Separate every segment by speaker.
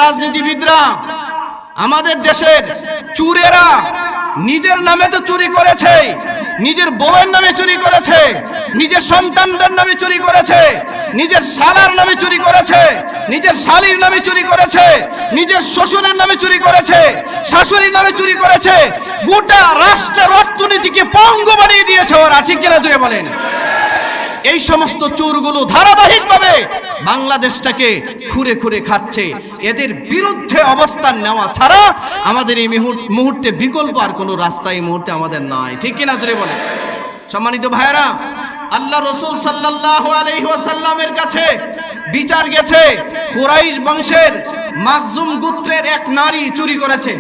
Speaker 1: রাজনীতিবিদরা, আমাদের দেশের চুরেরা নিজের নামে তো চুরি করেছে, নিজের বউয়ের নামে চুরি করেছে, নিজের সন্তানদের নামে চুরি করেছে, নিজের শালার নামে চুরি করেছে, নিজের শালীর নামে চুরি করেছে, নিজের শ্বশুরের নামে চুরি করেছে, শাশুড়ির নামে চুরি করেছে। গোটা রাষ্ট্রের অর্থনীতিকে পঙ্গু বানিয়ে দিয়েছে ওরা, ঠিক কিনা জুড়ে বলেন? এই সমস্ত চোরগুলো ধারাবাহিকভাবে বাংলাদেশটাকে খুঁড়ে খুঁড়ে খাচ্ছে। এদের বিরুদ্ধে অবস্থান নেওয়া ছাড়া আমাদের এই মুহূর্তে বিকল্প আর কোনো রাস্তা এই মুহূর্তে আমাদের নাই, ঠিক কিনা জুড়ে বলেন? সম্মানিত ভাইয়েরা, আল্লাহ রাসূল সাল্লাল্লাহু আলাইহি ওয়াসাল্লামের কাছে বিচার গেছে, কুরাইশ বংশের মাখজুম গোত্রের এক নারী চুরি করেছে।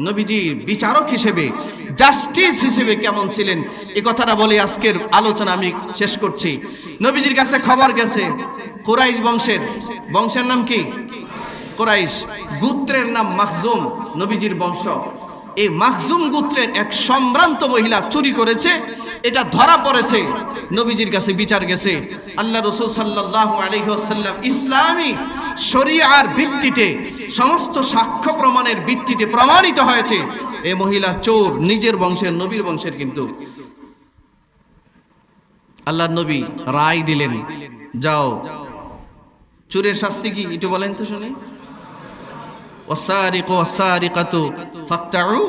Speaker 1: নবীজি বিচারক হিসেবে, জাস্টিস হিসেবে কেমন ছিলেন এই কথাটা বলে আজকের আলোচনা আমি শেষ করছি। নবীজির কাছে খবর গেছে, কুরাইশ বংশের নাম কি? কুরাইশ, গোত্রের নাম মাখজুম, নবীজির বংশ। এই মাখজুম গোত্রের এক সম্ভ্রান্ত মহিলা চুরি করেছে, এটা ধরা পড়েছে। নবীজির কাছে বিচার গেছে। আল্লাহ রাসূল সাল্লাল্লাহু আলাইহি ওয়াসাল্লাম ইসলামী শরিয়ার ভিত্তিতে, সমস্ত সাক্ষ্য প্রমাণের ভিত্তিতে প্রমাণিত হয়েছে এই মহিলা চোর, নিজের বংশের, নবীর বংশের। কিন্তু আল্লাহর নবী রায় দিলেন, যাও, চোরের শাস্তি কি একটু বলেন তো শুনি। ওয়াসারিকু ওয়াসারিকাতু ফাকতাউ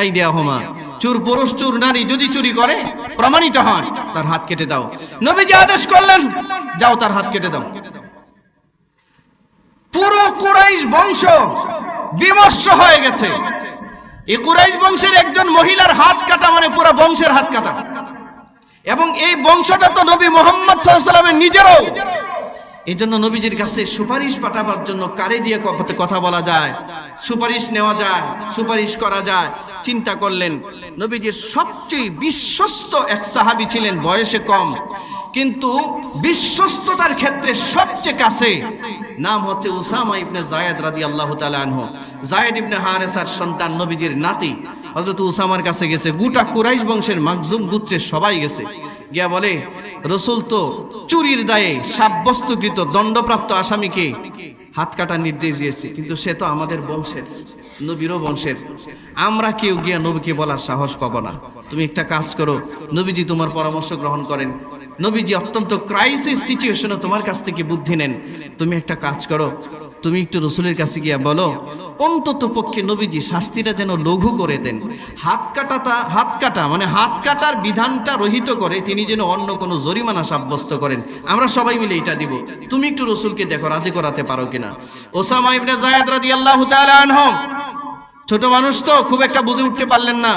Speaker 1: আইদিয়াহুমা, চোর পুরুষ চোর নারী যদি চুরি করে প্রমাণিত হয় তার হাত কেটে দাও। নবীজি আদেশ করলেন, যাও তার হাত কেটে দাও। পুরো কুরাইশ বংশ বিমর্ষ হয়ে গেছে। এই কুরাইশ বংশের একজন মহিলার হাত কাটা মানে পুরো বংশের হাত কাটা। এবং এই বংশটা তো নবী মুহাম্মদ সাল্লাল্লাহু আলাইহি ওয়াসাল্লামের নিজেরও। এই জন্য নবীজির কাছে সুপারিশ পাঠাবার জন্য কারে দিয়ে কথা বলা যায়, সুপারিশ নেওয়া যায়, সুপারিশ করা যায়। চিন্তা করলেন, নবীজির সবচেয়ে বিশ্বস্ত এক সাহাবী ছিলেন, বয়সে কম কিন্তু বিশ্বস্ততার ক্ষেত্রে সবচেয়ে কাছে, নাম হচ্ছে উসামা ইবনে যায়েদ রাদিয়াল্লাহু তাআলা আনহু। যায়েদ ইবনে হারেসার সন্তান, নবীজির নাতি। হযরত উসামার কাছে গেছে, গোটা কুরাইশ বংশের মাখজুম গোত্রের সবাই গেছে, গিয়া বলে, রাসূল তো চুরির দায়ে সাব্যস্তকৃত দণ্ডপ্রাপ্ত আসামিকে হাত কাটার নির্দেশ দিয়েছে, কিন্তু সে তো আমাদের বংশের, নবীরও বংশের। আমরা কেউ গিয়া নবীকে বলার সাহস পাবো না। তুমি একটা কাজ করো, নবীজি তোমার পরামর্শ গ্রহণ করেন। নবীজি অত্যন্ত ক্রাইসিস সিচুয়েশনে তোমার কাছ থেকে বুদ্ধি নেন। তুমি একটা কাজ করো, তুমি একটু রাসূলের কাছে গিয়া বলো, অন্তত পক্ষে নবীজি শাস্তিটা যেন লঘু করে দেন। হাত কাটা মানে হাত কাটার বিধানটা রহিত করে তিনি যেন অন্য কোনো জরিমানা সাব্যস্ত করেন। আমরা সবাই মিলে এটা দিব। তুমি একটু রাসূলকে দেখো রাজি করাতে পারো কিনা। ওসামা ইবনে যায়েদ রাদিয়াল্লাহু তাআলা আনহু ছোট মানুষ তো খুব একটা বুঝে উঠতে পারলেন না।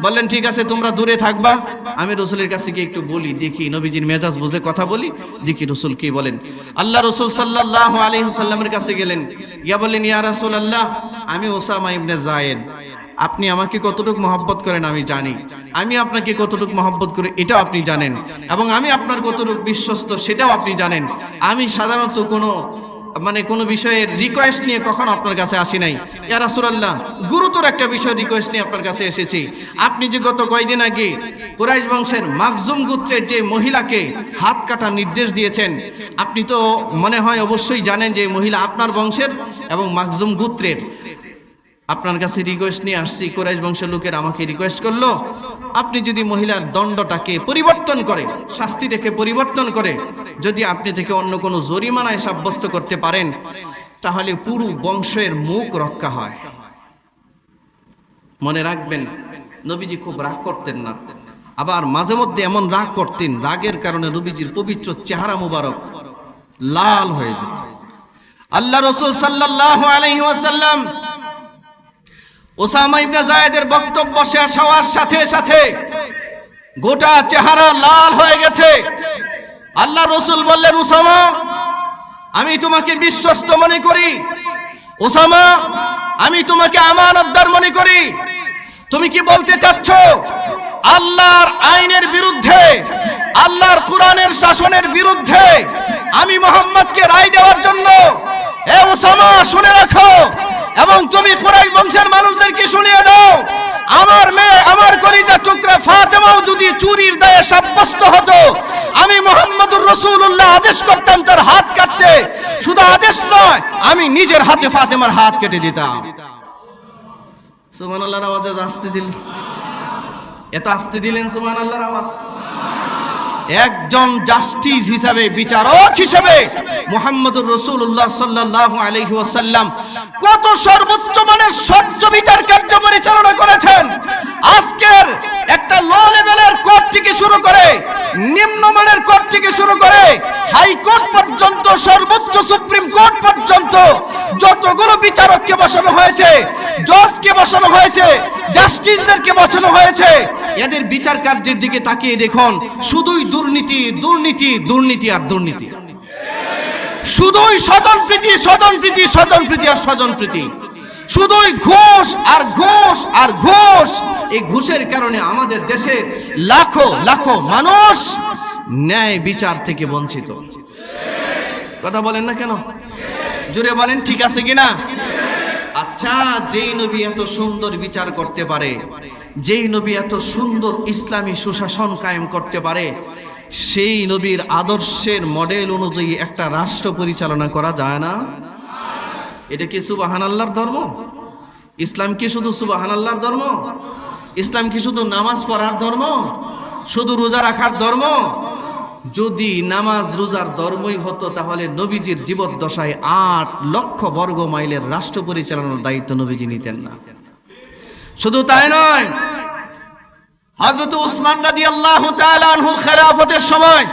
Speaker 1: বললেন, ঠিক আছে, তোমরা দূরে থাকবা, আমি রাসূলের কাছে গিয়ে একটু বলি, দেখি নবীজির মেজাজ বুঝে কথা বলি, দেখি রাসূল কি বলেন। আল্লাহ রাসূল সাল্লাল্লাহু আলাইহি ওয়াসাল্লামের কাছে গেলেন, গিয়া বললেন, ইয়া রাসূলুল্লাহ, আমি ওসামা ইবনে যায়েদ, আপনি আমাকে কতটুকু মহব্বত করেন আমি জানি, আমি আপনাকে কতটুকু মহব্বত করি এটাও আপনি জানেন, এবং আমি আপনার কতটুকু বিশ্বস্ত সেটাও আপনি জানেন। আমি সাধারণত কোনো বিষয়ের রিকোয়েস্ট নিয়ে কখনো আপনার কাছে আসি নাই। ইয়া রাসূলুল্লাহ, গুরুতর একটা বিষয় রিকোয়েস্ট নিয়ে আপনার কাছে এসেছি। আপনি যে গত কয়েকদিন আগে কুরাইশ বংশের মাখজুম গোত্রের যে মহিলাকে হাত কাটার নির্দেশ দিয়েছেন, আপনি তো মনে হয় অবশ্যই জানেন যে মহিলা আপনার বংশের এবং মাখজুম গোত্রের। আপনার কাছে রিকোয়েস্ট নিয়ে আসছি, কুরাইশ বংশের লোকের আমাকে রিকোয়েস্ট করলো, আপনি যদি মহিলার দণ্ডটাকে পরিবর্তন করে, শাস্তি রেখে পরিবর্তন করে যদি আপনি থেকে অন্য কোনো জরিমানায় সাব্যস্ত করতে পারেন, তাহলে পুরো বংশের মুখ রক্ষা হয়। মনে রাখবেন, নবীজি খুব রাগ করতেন না, আবার মাঝে মধ্যে এমন রাগ করতেন, রাগের কারণে নবীজির পবিত্র চেহারা মুবারক লাল হয়ে যেত। আল্লাহ রাসূল সাল্লাল্লাহু আলাইহি ওয়াসাল্লাম ওসামা ইবনে যায়েদের বক্তব্য শেষ হওয়ার সাথে সাথে গোটা চেহারা লাল হয়ে গেছে। আল্লাহ রাসূল বললেন, ওসামা, আমি তোমাকে বিশ্বস্ত মনে করি, ওসামা, আমি তোমাকে আমানতদার মনে করি। তুমি কি বলতে চাচ্ছ আল্লাহর আইনের বিরুদ্ধে, আল্লাহর কোরআনের শাসনের বিরুদ্ধে আমি মুহাম্মদকে রায় দেওয়ার জন্য? এ ওসামা, শুনে রাখো, এবং তুমি কুরাইশ বংশের মানুষদেরকে শুনিয়ে দাও, আমার মেয়ে, আমার কলিজার টুকরা ফাতেমাও যদি চুরির দায়ে সাব্যস্ত হতো, আমি মুহাম্মদুর রাসূলুল্লাহ আদেশ করতাম তার হাত কাটতে। শুধু আদেশ নয়, আমি নিজের হাতে ফাতেমার হাত কেটে দিতাম। সুবহানাল্লাহর আওয়াজ আসতে দিলেন, এত আসতে দিলেন সুবহানাল্লাহর আওয়াজ। একজন জাস্টিস হিসাবে, বিচারক হিসাবে মুহাম্মদুর রাসূলুল্লাহ সাল্লাল্লাহু আলাইহি ওয়াসাল্লাম কত সর্বোচ্চ মানের স্বচ্ছ বিচার কার্য পরিচালনা করেছেন। আজকের একটা লো লেভেলের কোর্ট থেকে শুরু করে, নিম্নমানের কোর্ট থেকে শুরু করে, হাইকোর্ট পর্যন্ত, সর্বোচ্চ সুপ্রিম কোর্ট পর্যন্ত যতগুলো বিচারককে বসানো হয়েছে, জজকে বসানো হয়েছে, জাস্টিসদেরকে বসানো হয়েছে, এদের বিচার কার্যের দিকে তাকিয়ে দেখুন, শুধুই দুর্নীতি, দুর্নীতি, দুর্নীতি আর দুর্নীতি, শুধুই স্বজনপ্রীতি, স্বজনপ্রীতি, স্বজনপ্রীতি আর স্বজনপ্রীতি, শুধুই ঘুষ আর ঘুষ আর ঘুষ। এই ঘুষের কারণে আমাদের দেশের লাখো লাখো মানুষ ন্যায় বিচার থেকে বঞ্চিত। কথা বলেন না কেন? জোরে বলেন, ঠিক আছে কিনা? আচ্ছা, যেই নবী এত সুন্দর বিচার করতে পারে, যেই নবী এত সুন্দর ইসলামী সুশাসন কায়েম করতে পারে, সেই নবীর আদর্শের মডেল অনুযায়ী একটা রাষ্ট্র পরিচালনা করা যায় না? এটা কি সুবহানাল্লাহর ধর্ম? ইসলাম কি শুধু সুবহানাল্লাহর ধর্ম? ইসলাম কি শুধু নামাজ পড়ার ধর্ম, শুধু রোজা রাখার ধর্ম? যদি নামাজ রোজার ধর্মই হতো, তাহলে নবীজির জীবদ্দশায় 8 লক্ষ বর্গ মাইলের রাষ্ট্র পরিচালনার দায়িত্ব নবীজি নিতেন না। শুধু তাই নয়, হযরত উসমান রাদিয়াল্লাহু তাআলা আনহুর খেলাফতের সময়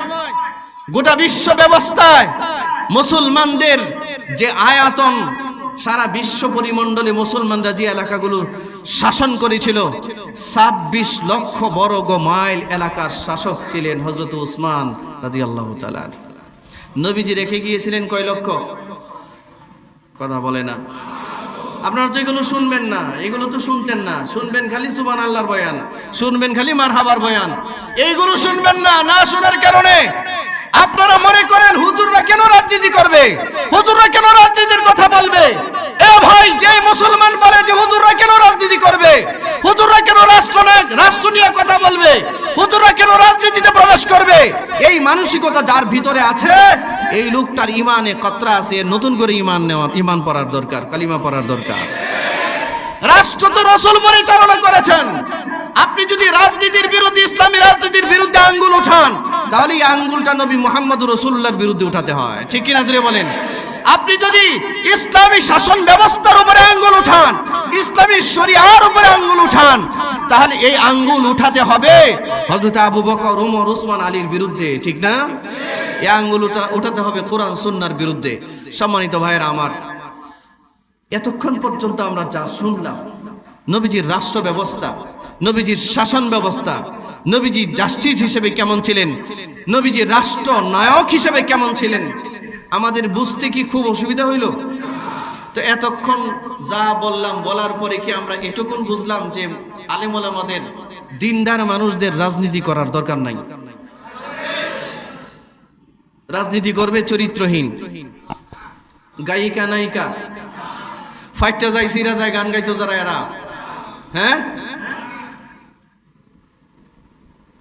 Speaker 1: গোটা বিশ্ব ব্যবস্থায় মুসলমানদের যে আয়তন, সারা বিশ্ব পরিমণ্ডলে মুসলমানরা যে এলাকাগুলো শাসন করেছিল, 26 লক্ষ বর্গ মাইল এলাকার শাসক ছিলেন হযরত উসমান রাদিয়াল্লাহু তাআলা। নবীজি রেখে গিয়েছিলেন কয় লক্ষ? কথা বলে না। আপনারা তো এগুলো শুনবেন না, এগুলো তো শুনতেন না, শুনবেন খালি সুবহানাল্লাহর বয়ান, শুনবেন খালি মারহাবার বয়ান, এইগুলো শুনবেন না। না শোনার কারণে আপনারা মনে করেন হুজুররা কেন রাজনীতি করবে, হুজুররা কেন রাজনীতির কথা বলবে। এ ভাই, যে মুসলমান বলে যে হুজুররা কেন রাজনীতি করবে, হুজুররা কেন রাষ্ট্র নিয়ে কথা বলবে, হুজুররা কেন রাজনীতিতে প্রবেশ করবে, এই মানসিকতা যার ভিতরে আছে, এই লোকটার ইমানে কতরা আছে, নতুন করে ইমান পড়ার দরকার, কালিমা পড়ার দরকার। রাষ্ট্র তো রাসূল পরিচালনা করেছেন। আপনি যদি রাজনীতির বিরুদ্ধে, ইসলামী রাজনীতির বিরুদ্ধে আঙ্গুল উঠান, তাহলে এই আঙ্গুলটা নবী মুহাম্মদুর রাসূলুল্লাহর বিরুদ্ধে উঠাতে হয়, ঠিক কিনা জোরে বলেন? আপনি যদি ইসলামী শাসন ব্যবস্থার উপরে আঙ্গুল উঠান, ইসলামী শরিয়ার উপরে আঙ্গুল উঠান, তাহলে এই আঙ্গুল উঠাতে হবে হযরত আবু বকর, ওমর, ওসমান, আলীর বিরুদ্ধে, ঠিক না? এই আঙ্গুল উঠাতে হবে কোরআন সুন্নাহর বিরুদ্ধে। সম্মানিত ভাইয়েরা আমার, এতক্ষণ পর্যন্ত আমরা যা শুনলাম, নবীজির রাষ্ট্র ব্যবস্থা, নবীজির শাসন ব্যবস্থা, নবীজি জাস্টিস হিসেবে কেমন ছিলেন, নবীজি রাষ্ট্র নায়ক হিসেবে কেমন ছিলেন, আমাদের বুঝতে কি খুব অসুবিধা হইল? তো এতক্ষণ যা বললাম, বলার পরে কি আমরা এটুকুন বুঝলাম যে আলেম ওলামাদের, দিনদার মানুষদের রাজনীতি করার দরকার নাই? রাজনীতি করবে চরিত্রহীন গায়িকা নায়িকা, ফাইটটা যায়, সিরা যায়, গান গাইতো যারা, এরা। হ্যাঁ,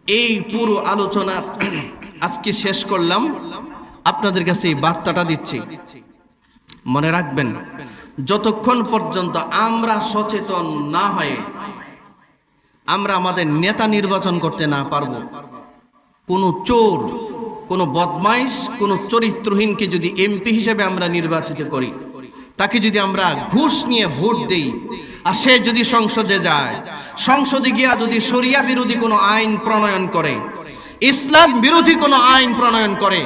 Speaker 1: এই পুরো আলোচনার আজকে শেষ করলাম, আপনাদের কাছে এই বার্তাটা দিচ্ছি, মনে রাখবেন, যতক্ষণ পর্যন্ত আমরা সচেতন না হয়ে আমরা আমাদের নেতা নির্বাচন করতে না পারবো, কোনো চোর, কোনো বদমাইশ, কোনো চরিত্রহীনকে যদি এমপি হিসেবে আমরা নির্বাচিত করি, তাকে যদি আমরা ঘুষ নিয়ে ভোট দেই, আর সে যদি সংসদে যায়, সংসদে গিয়া যদি শরিয়া বিরোধী কোনো আইন প্রণয়ন করে, ইসলাম বিরোধী কোনো আইন প্রণয়ন করে,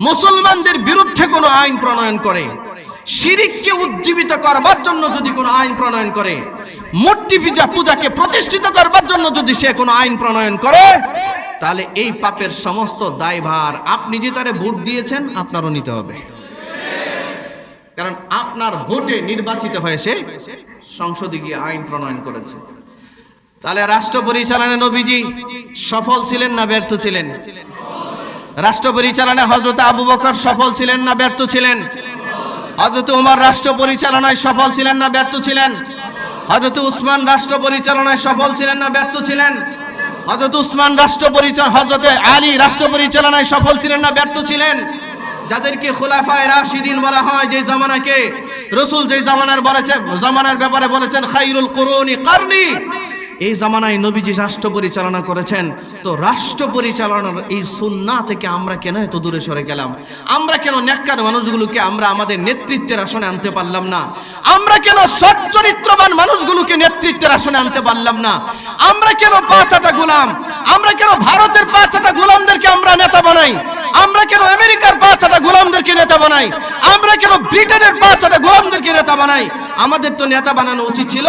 Speaker 1: মুসলমানদের বিরুদ্ধে কোনো আইন প্রণয়ন করে, শিরিককে উজ্জীবিত করবার জন্য যদি কোনো আইন প্রণয়ন করে, মূর্তি পূজাকে প্রতিষ্ঠিত করবার জন্য যদি সে কোনো আইন প্রণয়ন করে, তাহলে এই পাপের সমস্ত দায়ভার আপনি যে তারে ভোট দিয়েছেন আপনারও নিতে হবে। কারণ আপনার ভোটে নির্বাচিত হয়ে সে সংসদে গিয়ে আইন প্রণয়ন করেছে। তাহলে রাষ্ট্র পরিচালনায় নবীজি সফল ছিলেন না ব্যর্থ ছিলেন? রাষ্ট্র পরিচালনায় হযরত আবু বকর সফল ছিলেন না ব্যর্থ ছিলেন? হযরত ওমর রাষ্ট্র পরিচালনায় সফল ছিলেন না ব্যর্থ ছিলেন? হযরত উসমান রাষ্ট্র পরিচালনায় সফল ছিলেন না ব্যর্থ ছিলেন? হযরত উসমান হযরত আলী রাষ্ট্র পরিচালনায় সফল ছিলেন না ব্যর্থ ছিলেন? যাদেরকে খুলাফায়ে রাশিদিন বলা হয়, যে জামানাকে রাসূল যে জামানার ব্যাপারে বলেছেন খায়রুল কুরুনি কারনি, এই জামানায় নবীজি রাষ্ট্র পরিচালনা করেছেন। তো রাষ্ট্র পরিচালনার এই সুন্নাহ থেকে আমরা কেন এত দূরে সরে গেলাম? আমরা কেন নেককার মানুষগুলোকে আমরা আমাদের নেতৃত্বের আসনে আনতে পারলাম না? আমরা কেন সৎ চরিত্রবান মানুষগুলোকে নেতৃত্বের আসনে আনতে পারলাম না? আমরা কেন পাঁচাটা গোলাম, আমরা কেন ভারতের পাঁচাটা গোলামদেরকে আমরা নেতা বানাই? আমরা কেন আমেরিকার পাঁচাটা গোলামদেরকে নেতা বানাই? আমরা কেন ব্রিটেনের পাঁচাটা গোলামদেরকে নেতা বানাই? আমাদের তো নেতা বানানো উচিত ছিল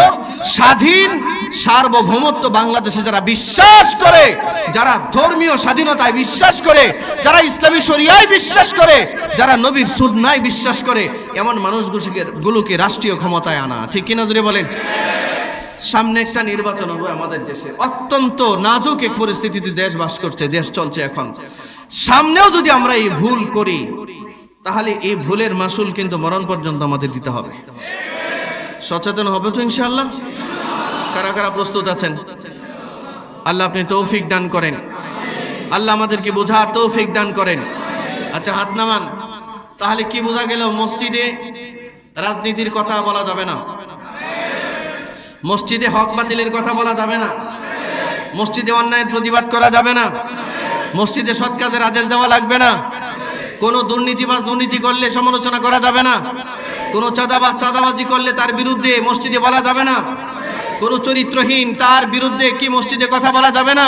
Speaker 1: স্বাধীন সার্বভৌমত্ব বাংলাদেশে যারা বিশ্বাস করে, যারা ধর্মীয় স্বাধীনতায় বিশ্বাস করে, যারা ইসলামী শরিয়ায় বিশ্বাস করে, যারা নবীর সুন্নায় বিশ্বাস করে, এমন মানুষগুলোকে রাষ্ট্রীয় ক্ষমতায় আনা। ঠিক কিনা জোরে বলেন? সামনে একটা নির্বাচন হবে আমাদের দেশে, অত্যন্ত নাজুক এক পরিস্থিতিতে দেশ বাস করছে, দেশ চলছে এখন। সামনেও যদি আমরা এই ভুল করি, তাহলে এই ভুলের মাসুল কিন্তু মরণ পর্যন্ত আমাদের দিতে হবে। সচেতন হবে তো ইনশাআল্লাহ? কারা কারা প্রস্তুত আছেন? আল্লাহ আপনি তৌফিক দান করেন, আল্লাহ আমাদেরকে বোঝার তৌফিক দান করেন। আচ্ছা, হাত নামান। তাহলে কি বোঝা গেল? মসজিদে রাজনীতির কথা বলা যাবে না, মসজিদে হক বাতিলের কথা বলা যাবে না, মসজিদে অন্যায়ের প্রতিবাদ করা যাবে না, মসজিদে সৎ কাজের আদেশ দেওয়া লাগবে না, কোনো দুর্নীতিবাজ দুর্নীতি করলে সমালোচনা করা যাবে না, কোনো চাঁদাবাজি করলে তার বিরুদ্ধে মসজিদে বলা যাবে না, কোনো চরিত্রহীন তার বিরুদ্ধে কি মসজিদে কথা বলা যাবে না,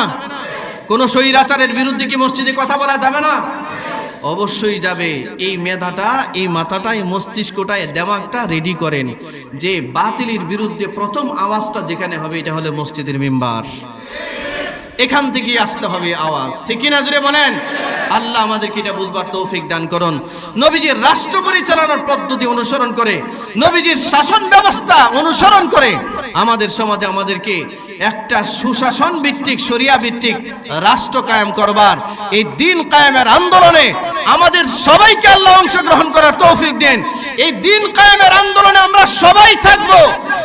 Speaker 1: কোনো স্বৈরাচারের বিরুদ্ধে কি মসজিদে কথা বলা যাবে না? অবশ্যই যাবে। এই মেধাটা, এই মাথাটা, এই মস্তিষ্কটা, এই দেমাগটা রেডি করেন যে বাতিলের বিরুদ্ধে প্রথম আওয়াজটা যেখানে হবে এটা হলো মসজিদের মিম্বার, এখান থেকেই আসতে হবে আওয়াজ। ঠিক কিনা জোরে বলেন? আল্লাহ আমাদেরকে এটা বুঝবার তৌফিক দান করুন। নবীজির রাষ্ট্র পরিচালনার পদ্ধতি অনুসরণ করে, নবীজির শাসন ব্যবস্থা অনুসরণ করে আমাদের সমাজে আমাদেরকে একটা সুশাসন ভিত্তিক, শরিয়া ভিত্তিক রাষ্ট্র কায়েম করবার, এই দিন কায়েমের আন্দোলনে আমাদের সবাইকে আল্লাহ অংশগ্রহণ করার তৌফিক দেন। এই দিন কায়েমের আন্দোলনে আমরা সবাই থাকবো,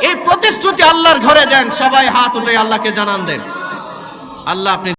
Speaker 1: এই প্রতিশ্রুতি আল্লাহর ঘরে দেন। সবাই হাত উঠে আল্লাহকে জানান দেন। আল্লাহ আপনি